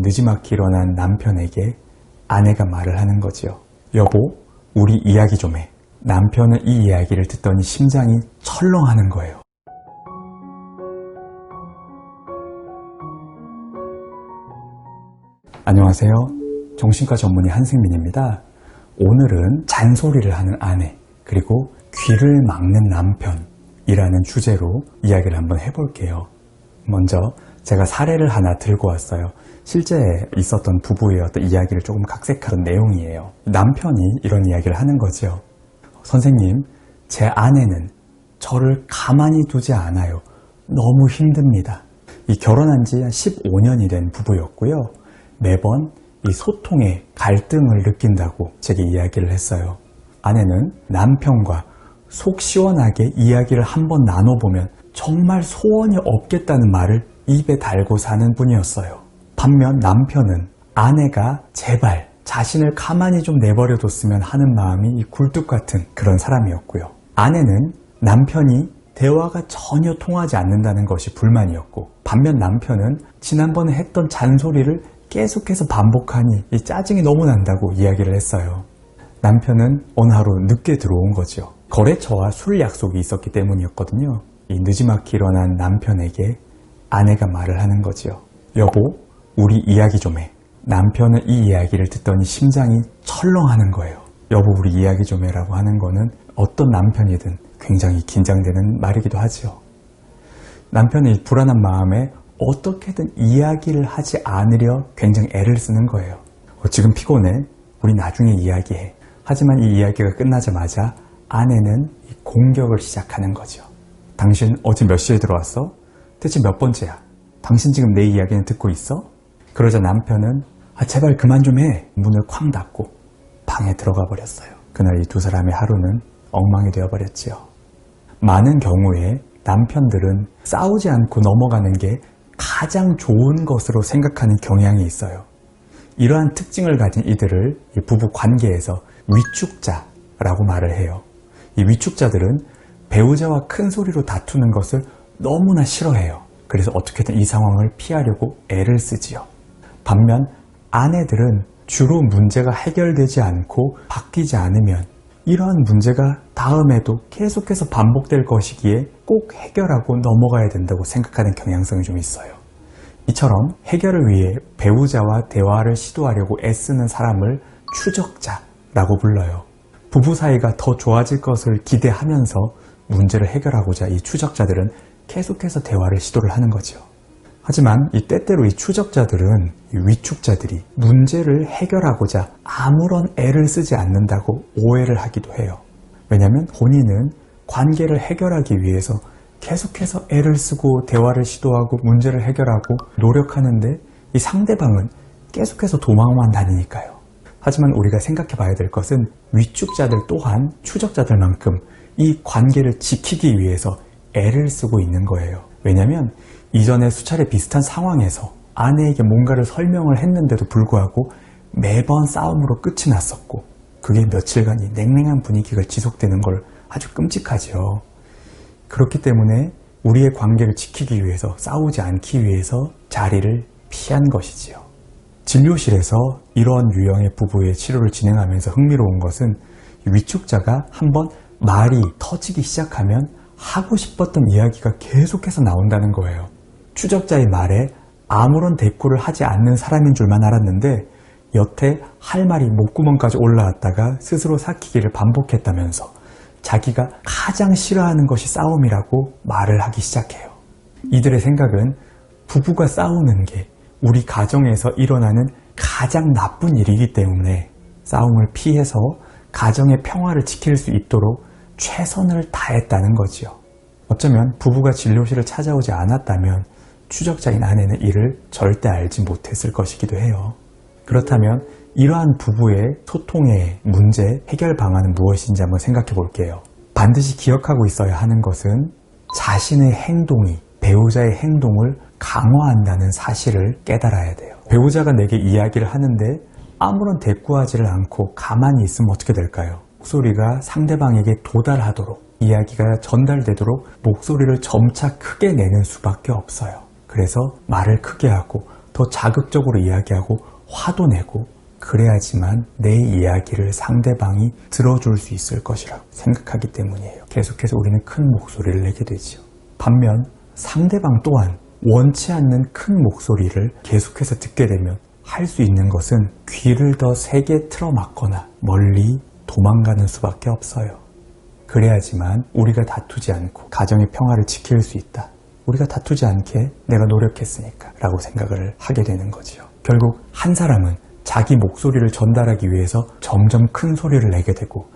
늦지막히 일어난 남편에게 아내가 말을 하는 거지요. 여보, 우리 이야기 좀 해. 남편은 이 이야기를 듣더니 심장이 철렁하는 거예요. 안녕하세요. 정신과 전문의 한승민입니다. 오늘은 잔소리를 하는 아내, 그리고 귀를 막는 남편이라는 주제로 이야기를 한번 해볼게요. 먼저 제가 사례를 하나 들고 왔어요. 실제 있었던 부부의 어떤 이야기를 조금 각색한 내용이에요. 남편이 이런 이야기를 하는 거죠. 선생님, 제 아내는 저를 가만히 두지 않아요. 너무 힘듭니다. 이 결혼한 지 15년이 된 부부였고요. 매번 이 소통에 갈등을 느낀다고 제게 이야기를 했어요. 아내는 남편과 속 시원하게 이야기를 한번 나눠보면 정말 소원이 없겠다는 말을 입에 달고 사는 분이었어요. 반면 남편은 아내가 제발 자신을 가만히 좀 내버려뒀으면 하는 마음이 굴뚝 같은 그런 사람이었고요. 아내는 남편이 대화가 전혀 통하지 않는다는 것이 불만이었고, 반면 남편은 지난번에 했던 잔소리를 계속해서 반복하니 이 짜증이 너무 난다고 이야기를 했어요. 남편은 어느 하루 늦게 들어온 거죠. 거래처와 술 약속이 있었기 때문이었거든요. 이 늦지막히 일어난 남편에게 아내가 말을 하는 거죠. 여보, 우리 이야기 좀 해. 남편은 이 이야기를 듣더니 심장이 철렁하는 거예요. 여보, 우리 이야기 좀 해라고 하는 거는 어떤 남편이든 굉장히 긴장되는 말이기도 하죠. 남편이 불안한 마음에 어떻게든 이야기를 하지 않으려 굉장히 애를 쓰는 거예요. 지금 피곤해. 우리 나중에 이야기해. 하지만 이 이야기가 끝나자마자 아내는 공격을 시작하는 거죠. 당신 어제 몇 시에 들어왔어? 대체 몇 번째야? 당신 지금 내 이야기는 듣고 있어? 그러자 남편은 제발 그만 좀 해. 문을 쾅 닫고 방에 들어가 버렸어요. 그날 이 두 사람의 하루는 엉망이 되어버렸지요. 많은 경우에 남편들은 싸우지 않고 넘어가는 게 가장 좋은 것으로 생각하는 경향이 있어요. 이러한 특징을 가진 이들을 이 부부 관계에서 위축자라고 말을 해요. 이 위축자들은 배우자와 큰 소리로 다투는 것을 너무나 싫어해요. 그래서 어떻게든 이 상황을 피하려고 애를 쓰지요. 반면 아내들은 주로 문제가 해결되지 않고 바뀌지 않으면 이러한 문제가 다음에도 계속해서 반복될 것이기에 꼭 해결하고 넘어가야 된다고 생각하는 경향성이 좀 있어요. 이처럼 해결을 위해 배우자와 대화를 시도하려고 애쓰는 사람을 추적자라고 불러요. 부부 사이가 더 좋아질 것을 기대하면서 문제를 해결하고자 이 추적자들은 계속해서 대화를 시도를 하는 거죠. 하지만 이 때때로 이 추적자들은 이 위축자들이 문제를 해결하고자 아무런 애를 쓰지 않는다고 오해를 하기도 해요. 왜냐하면 본인은 관계를 해결하기 위해서 계속해서 애를 쓰고 대화를 시도하고 문제를 해결하고 노력하는데 이 상대방은 계속해서 도망만 다니니까요. 하지만 우리가 생각해 봐야 될 것은 위축자들 또한 추적자들만큼 이 관계를 지키기 위해서 애를 쓰고 있는 거예요. 왜냐하면 이전에 수차례 비슷한 상황에서 아내에게 뭔가를 설명을 했는데도 불구하고 매번 싸움으로 끝이 났었고, 그게 며칠간 이 냉랭한 분위기가 지속되는 걸 아주 끔찍하죠. 그렇기 때문에 우리의 관계를 지키기 위해서, 싸우지 않기 위해서 자리를 피한 것이지요. 진료실에서 이러한 유형의 부부의 치료를 진행하면서 흥미로운 것은 위축자가 한번 말이 터지기 시작하면 하고 싶었던 이야기가 계속해서 나온다는 거예요. 추적자의 말에 아무런 대꾸를 하지 않는 사람인 줄만 알았는데 여태 할 말이 목구멍까지 올라왔다가 스스로 삭히기를 반복했다면서 자기가 가장 싫어하는 것이 싸움이라고 말을 하기 시작해요. 이들의 생각은 부부가 싸우는 게 우리 가정에서 일어나는 가장 나쁜 일이기 때문에 싸움을 피해서 가정의 평화를 지킬 수 있도록 최선을 다했다는 거지요. 어쩌면 부부가 진료실을 찾아오지 않았다면 추적자인 아내는 이를 절대 알지 못했을 것이기도 해요. 그렇다면 이러한 부부의 소통의 문제 해결 방안은 무엇인지 한번 생각해 볼게요. 반드시 기억하고 있어야 하는 것은 자신의 행동이 배우자의 행동을 강화한다는 사실을 깨달아야 돼요. 배우자가 내게 이야기를 하는데 아무런 대꾸하지를 않고 가만히 있으면 어떻게 될까요? 목소리가 상대방에게 도달하도록, 이야기가 전달되도록 목소리를 점차 크게 내는 수밖에 없어요. 그래서 말을 크게 하고 더 더 자극적으로 이야기하고 화도 내고 그래야지만 내 이야기를 상대방이 들어줄 수 있을 것이라고 생각하기 때문이에요. 계속해서 우리는 큰 목소리를 내게 되죠. 반면 상대방 또한 원치 않는 큰 목소리를 계속해서 듣게 되면 할 수 있는 것은 귀를 더 세게 틀어막거나 멀리 도망가는 수밖에 없어요. 그래야지만 우리가 다투지 않고 가정의 평화를 지킬 수 있다. 우리가 다투지 않게 내가 노력했으니까 라고 생각을 하게 되는 거죠. 결국 한 사람은 자기 목소리를 전달하기 위해서 점점 큰 소리를 내게 되고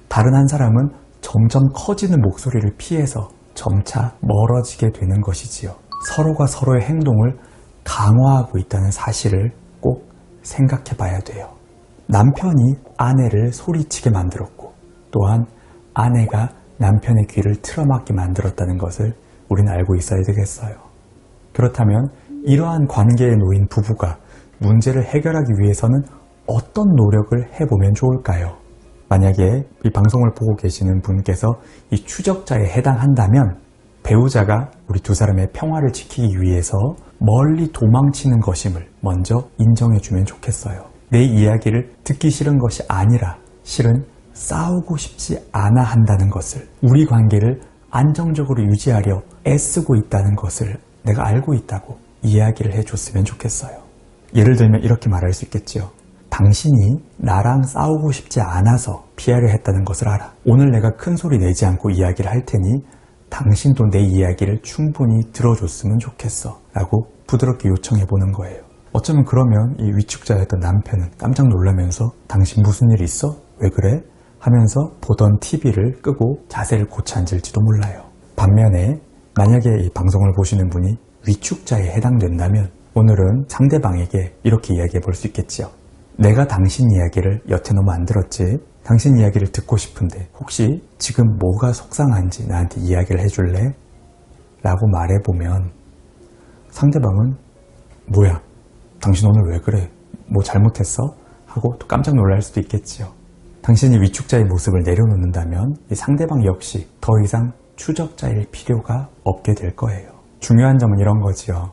다른 한 사람은 점점 커지는 목소리를 피해서 점차 멀어지게 되는 것이지요. 서로가 서로의 행동을 강화하고 있다는 사실을 꼭 생각해 봐야 돼요. 남편이 아내를 소리치게 만들었고 또한 아내가 남편의 귀를 틀어막게 만들었다는 것을 우리는 알고 있어야 되겠어요. 그렇다면 이러한 관계에 놓인 부부가 문제를 해결하기 위해서는 어떤 노력을 해보면 좋을까요? 만약에 이 방송을 보고 계시는 분께서 이 추적자에 해당한다면 배우자가 우리 두 사람의 평화를 지키기 위해서 멀리 도망치는 것임을 먼저 인정해주면 좋겠어요. 내 이야기를 듣기 싫은 것이 아니라 실은 싸우고 싶지 않아 한다는 것을, 우리 관계를 안정적으로 유지하려 애쓰고 있다는 것을 내가 알고 있다고 이야기를 해줬으면 좋겠어요. 예를 들면 이렇게 말할 수 있겠죠. 당신이 나랑 싸우고 싶지 않아서 피하려 했다는 것을 알아. 오늘 내가 큰 소리 내지 않고 이야기를 할 테니 당신도 내 이야기를 충분히 들어줬으면 좋겠어 라고 부드럽게 요청해 보는 거예요. 어쩌면 그러면 이 위축자였던 남편은 깜짝 놀라면서 당신 무슨 일 있어? 왜 그래? 하면서 보던 TV를 끄고 자세를 고쳐 앉을지도 몰라요. 반면에 만약에 이 방송을 보시는 분이 위축자에 해당된다면 오늘은 상대방에게 이렇게 이야기해 볼 수 있겠죠. 내가 당신 이야기를 여태 너무 안 들었지? 당신 이야기를 듣고 싶은데 혹시 지금 뭐가 속상한지 나한테 이야기를 해줄래? 라고 말해보면 상대방은 뭐야? 당신 오늘 왜 그래? 뭐 잘못했어? 하고 또 깜짝 놀랄 수도 있겠지요. 당신이 위축자의 모습을 내려놓는다면 이 상대방 역시 더 이상 추적자일 필요가 없게 될 거예요. 중요한 점은 이런 거지요.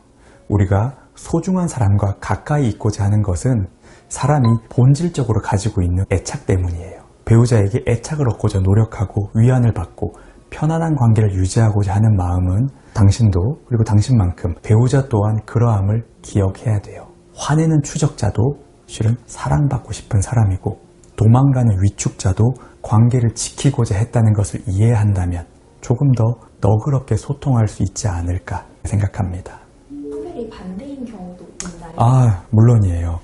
우리가 소중한 사람과 가까이 있고자 하는 것은 사람이 본질적으로 가지고 있는 애착 때문이에요. 배우자에게 애착을 얻고자 노력하고 위안을 받고 편안한 관계를 유지하고자 하는 마음은 당신도 그리고 당신만큼 배우자 또한 그러함을 기억해야 돼요. 화내는 추적자도 실은 사랑받고 싶은 사람이고 도망가는 위축자도 관계를 지키고자 했다는 것을 이해한다면 조금 더 너그럽게 소통할 수 있지 않을까 생각합니다. 성별이 반대인 경우도 있나요? 물론이에요.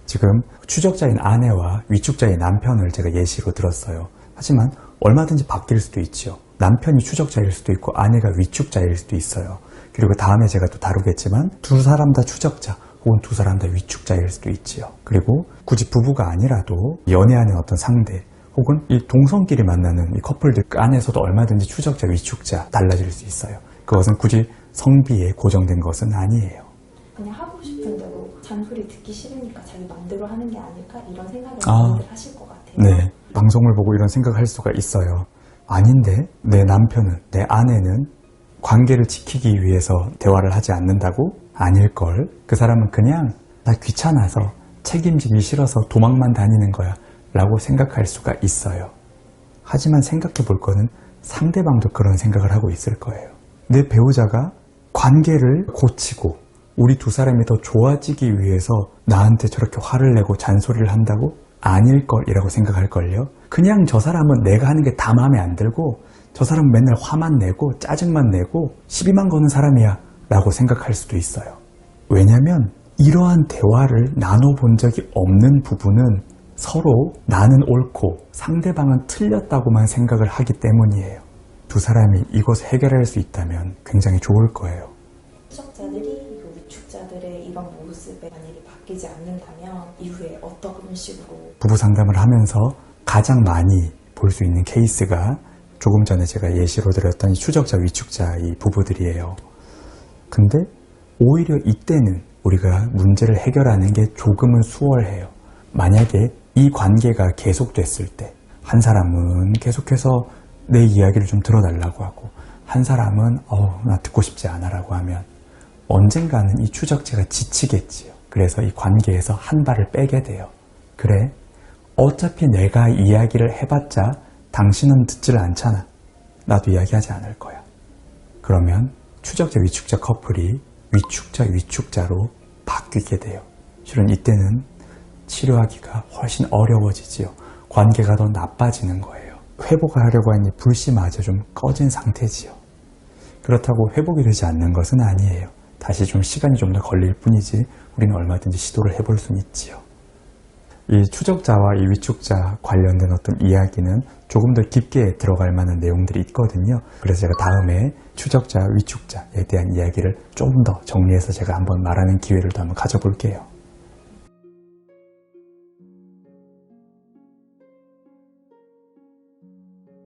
지금 추적자인 아내와 위축자인 남편을 제가 예시로 들었어요. 하지만 얼마든지 바뀔 수도 있죠. 남편이 추적자일 수도 있고 아내가 위축자일 수도 있어요. 그리고 다음에 제가 또 다루겠지만 두 사람 다 추적자 혹은 두 사람 다 위축자일 수도 있지요. 그리고 굳이 부부가 아니라도 연애하는 어떤 상대 혹은 이 동성끼리 만나는 이 커플들 안에서도 얼마든지 추적자, 위축자 달라질 수 있어요. 그것은 굳이 성비에 고정된 것은 아니에요. 그냥 하고 싶은 대로 잔소리 듣기 싫으니까 자기 마음대로 하는 게 아닐까 이런 생각을 많이들 하실 것 같아요. 네, 방송을 보고 이런 생각을 할 수가 있어요. 아닌데 내 남편은, 내 아내는 관계를 지키기 위해서 대화를 하지 않는다고? 아닐걸. 그 사람은 그냥 나 귀찮아서 책임지기 싫어서 도망만 다니는 거야 라고 생각할 수가 있어요. 하지만 생각해 볼 거는 상대방도 그런 생각을 하고 있을 거예요. 내 배우자가 관계를 고치고 우리 두 사람이 더 좋아지기 위해서 나한테 저렇게 화를 내고 잔소리를 한다고? 아닐걸이라고 생각할걸요. 그냥 저 사람은 내가 하는 게 다 마음에 안 들고 저 사람은 맨날 화만 내고 짜증만 내고 시비만 거는 사람이야 라고 생각할 수도 있어요. 왜냐면 이러한 대화를 나눠본 적이 없는 부부는 서로 나는 옳고 상대방은 틀렸다고만 생각을 하기 때문이에요. 두 사람이 이것을 해결할 수 있다면 굉장히 좋을 거예요. 추적자들이 위축자들의 이런 모습에 만약에 바뀌지 않는다면 이후에 어떤 식으로 부부 상담을 하면서 가장 많이 볼 수 있는 케이스가 조금 전에 제가 예시로 드렸던 이 추적자, 위축자 이 부부들이에요. 근데 오히려 이때는 우리가 문제를 해결하는 게 조금은 수월해요. 만약에 이 관계가 계속됐을 때 한 사람은 계속해서 내 이야기를 좀 들어달라고 하고 한 사람은 나 듣고 싶지 않아 라고 하면 언젠가는 이 추적자가 지치겠지요. 그래서 이 관계에서 한 발을 빼게 돼요. 그래, 어차피 내가 이야기를 해봤자 당신은 듣지를 않잖아. 나도 이야기하지 않을 거야. 그러면 추적자 위축자 커플이 위축자 위축자로 바뀌게 돼요. 실은 이때는 치료하기가 훨씬 어려워지지요. 관계가 더 나빠지는 거예요. 회복하려고 하는 이 불씨마저 좀 꺼진 상태지요. 그렇다고 회복이 되지 않는 것은 아니에요. 다시 좀 시간이 좀 더 걸릴 뿐이지 우리는 얼마든지 시도를 해볼 수는 있지요. 이 추적자와 이 위축자 관련된 어떤 이야기는 조금 더 깊게 들어갈 만한 내용들이 있거든요. 그래서 제가 다음에 추적자, 위축자에 대한 이야기를 좀 더 정리해서 제가 한번 말하는 기회를 또 한번 가져볼게요.